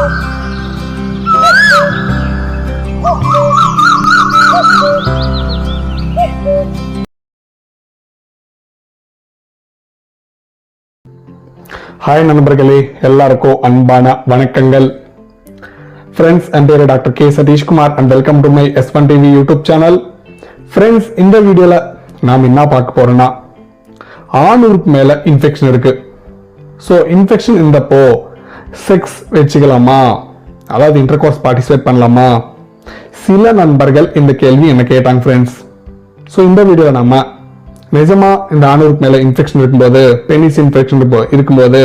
Hi நண்பர்களே, எல்லாருக்கும் அன்பான வணக்கங்கள். ஃப்ரெண்ட்ஸ், என் பேரு doctor K Satishkumar and welcome to my S1 TV YouTube channel. Friends, இந்த வீடியோல நாம் என்ன பார்க்க போறோம்னா, ஆணுறுப்பு மேல இன்ஃபெக்ஷன் இருக்கு. ஸோ இன்ஃபெக்ஷன் இருந்தப்போ செக்ஸ் வச்சுக்கலாமா, அதாவது இன்டர்கோர்ஸ் பார்ட்டிசிபேட் பண்ணலாமா? சில நண்பர்கள் இந்த கேள்வி என்ன கேட்டாங்க ஃப்ரெண்ட்ஸ். ஸோ இந்த வீடியோல நம்ம நிஜமா இந்த ஆணுறுப்பு மேல இன்ஃபெக்ஷன் இருக்கும்போது, பெனிஸ் இன்ஃபெக்ஷன் இருக்கும்போது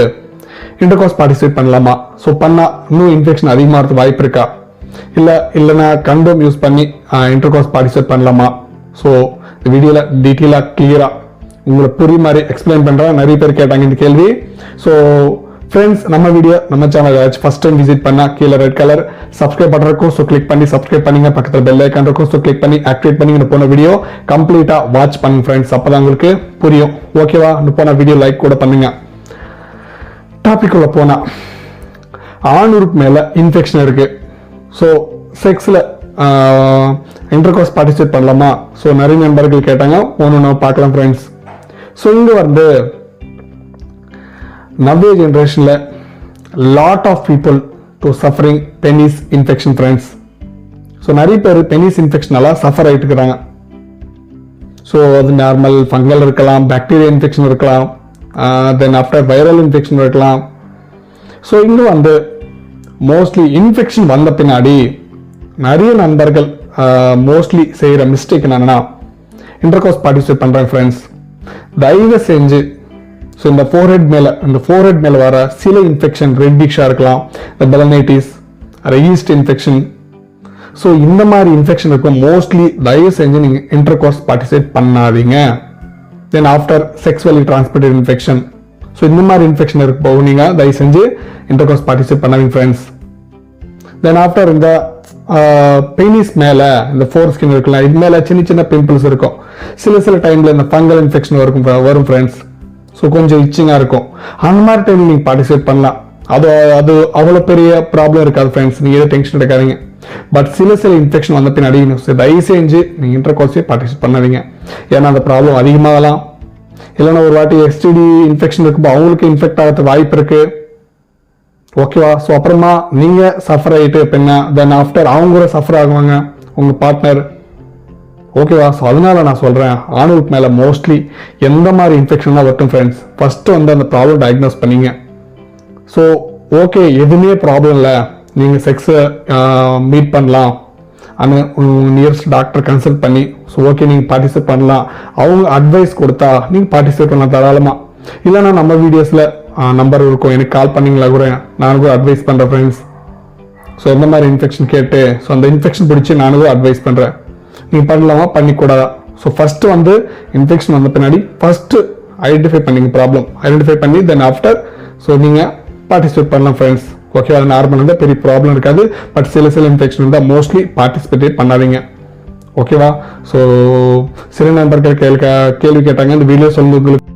இன்டர்கோர்ஸ் பார்ட்டிசிபேட் பண்ணலாமா? ஸோ பண்ணா இன்னும் இன்ஃபெக்ஷன் அதிகமாக வாய்ப்பு இருக்கா, இல்லைன்னா கண்டோம் யூஸ் பண்ணி இன்டர்கோர்ஸ் பார்ட்டிசிபேட் பண்ணலாமா? ஸோ இந்த வீடியோல டீட்டெயிலாக கிளியரா உங்களுக்கு புரிய மாதிரி எக்ஸ்பிளைன் பண்றேன். நிறைய பேர் கேட்டாங்க இந்த கேள்வி. ஸோ ஃப்ரெண்ட்ஸ், நம்ம சேனல் ஃபர்ஸ்ட் டைம் விசிட் பண்ணா கீழே ரெட் கலர் சப்ஸ்கிரைப் பட்டன் இருக்கும். ஸோ கிளிக் பண்ணி சப்ஸ்கிரைப் பண்ணிங்க. பக்கத்தில் பெல் ஐக்கான் இருக்கும். ஸோ கிளிக் பண்ணி ஆக்டிவேட் பண்ணி போன வீடியோ கம்ப்ளீட்டா வாட்ச் பண்ணுங்க ஃப்ரெண்ட்ஸ். அப்பதான் உங்களுக்கு புரியும். ஓகேவா? போன வீடியோ லைக் கூட பண்ணுங்க. டாபிக் உள்ள போனா, ஆணுறுப்பு மேல இன்ஃபெக்ஷன் இருக்கு. ஸோ செக்ஸ்ல இன்டர்கோர்ஸ் பார்ட்டிசிபேட் பண்ணலாமா? ஸோ நிறைய நண்பர்கள் கேட்டாங்க. ஒன்று பார்க்கலாம் ஃப்ரெண்ட்ஸ். ஸோ இங்க நவ்வே ஜெனரேஷன்ல lot of people to suffering penis infection friends. So நிறைய பேர் பெனிஸ் இன்ஃபெக்ஷனால சஃபர் ஆகிட்டு இருக்கிறாங்க. ஸோ அது நார்மல் ஃபங்கல் இருக்கலாம், பாக்டீரியா இன்ஃபெக்ஷன் இருக்கலாம், தென் ஆஃப்டர் வைரல் இன்ஃபெக்ஷன் இருக்கலாம். ஸோ இங்க மோஸ்ட்லி இன்ஃபெக்ஷன் வந்த பின்னாடி நிறைய நண்பர்கள் மோஸ்ட்லி செய்கிற மிஸ்டேக் என்னன்னா, இன்டர்கோர்ஸ் பார்ட்டிசிபேட் பண்றாங்க ஃப்ரெண்ட்ஸ். தயவு செஞ்சு ஸோ இந்த ஃபோர்ஹெட் மேல வர சில இன்ஃபெக்ஷன், ரெட்டிஷா இருக்கலாம், இந்த பெலனைட்டிஸ், ஈஸ்ட் இன்ஃபெக்ஷன். ஸோ இந்த மாதிரி இன்ஃபெக்ஷன் இருக்கும். மோஸ்ட்லி தயவு செஞ்சு நீங்க இன்டர்கோர்ஸ் பார்ட்டிசிபேட் பண்ணாதீங்க. Then after sexually transmitted infection. So இந்த மாதிரி இன்ஃபெக்ஷன் இருக்கப்போ நீங்க தயவு செஞ்சு இன்டர்கோர்ஸ் பார்ட்டிசிபேட் பண்ணாதீங்க ஃப்ரெண்ட்ஸ். தென் ஆஃப்டர் இந்த பெனிஸ் மேல இந்த ஃபோர் ஸ்கின் இருக்கலாம், இது மேல சின்ன சின்ன பிம்பிள்ஸ் இருக்கும். சில டைம்ல இந்த ஃபங்கல் இன்ஃபெக்ஷன் வரும் ஃப்ரெண்ட்ஸ். ஸோ கொஞ்சம் இச்சிங்கா இருக்கும். அந்த மாதிரி டைம்ல நீங்க பார்ட்டிசிபேட் பண்ணலாம். அது அவ்வளவு பெரிய ப்ராப்ளம் இருக்காது ஃப்ரெண்ட்ஸ். நீங்க எதுவும் டென்ஷன் எடுக்காதீங்க. பட் சில இன்ஃபெக்ஷன் வந்த பின்னாடி தயவு செஞ்சு நீங்க இன்டர்கோர்ஸே பார்ட்டிசிபேட் பண்ணாதீங்க. ஏன்னா அந்த ப்ராப்ளம் அதிகமாகலாம். இல்லைன்னா ஒரு வாட்டி STD இன்ஃபெக்ஷன் இருக்கும்போது அவங்களுக்கு இன்ஃபெக்ட் ஆகிறது வாய்ப்பு இருக்கு. ஓகேவா? ஸோ அப்புறமா நீங்க சஃபர் ஆகிட்டு பின்ன தென் ஆஃப்டர் அவங்க கூட சஃபர் ஆகுவாங்க, உங்க பார்ட்னர். ஓகேவா? ஸோ அதனால நான் சொல்றேன், ஆணுறுப்பு மேல மோஸ்ட்லி எந்த மாதிரி இன்ஃபெக்ஷன் தான் வரட்டும் ஃப்ரெண்ட்ஸ், ஃபர்ஸ்ட் அந்த ப்ராப்ளம் டயக்னோஸ் பண்ணீங்க. ஸோ ஓகே, எதுவுமே ப்ராப்ளம் இல்லை, நீங்க செக்ஸ் மீட் பண்ணலாம், நியரஸ்ட் டாக்டர் கன்சல்ட் பண்ணி ஸோ ஓகே நீங்க பார்ட்டிசிபேட் பண்ணலாம். அவங்க அட்வைஸ் கொடுத்தா நீங்க பார்ட்டிசிபேட் பண்ணலாம் தாராளமா. இல்லைன்னா நம்ம வீடியோஸ்ல நம்பர் இருக்கும், எனக்கு கால் பண்ணீங்களா கூட நான் கூட அட்வைஸ் பண்றேன் ஃப்ரெண்ட்ஸ். ஸோ எந்த மாதிரி இன்ஃபெக்ஷன் கேட்டு ஸோ அந்த இன்ஃபெக்ஷன் பிடிச்சி நானும் கூட அட்வைஸ் பண்றேன். நீங்க பண்ணலாமா, பண்ணிக்கூடாதா? ஸோ ஃபர்ஸ்ட் இன்ஃபெக்ஷன் வந்த பின்னாடி ஃபர்ஸ்ட் ஐடென்டிஃபை பண்ணீங்க, ப்ராப்ளம் ஐடென்டிஃபை பண்ணி தென் ஆஃப்டர் ஸோ நீங்க பார்ட்டிசிபேட் பண்ணலாம் ஃப்ரெண்ட்ஸ். ஓகே, அது நார்மல் இருந்தால் பெரிய ப்ராப்ளம் இருக்காது. பட் சில இன்ஃபெக்ஷன் இருந்தால் மோஸ்ட்லி பார்ட்டிசிபேட் பண்ணாதீங்க. ஓகேவா? ஸோ சில நண்பர்கள் கேள்வி கேட்டாங்க. இந்த வீடியோ சொல்லுங்களுக்கு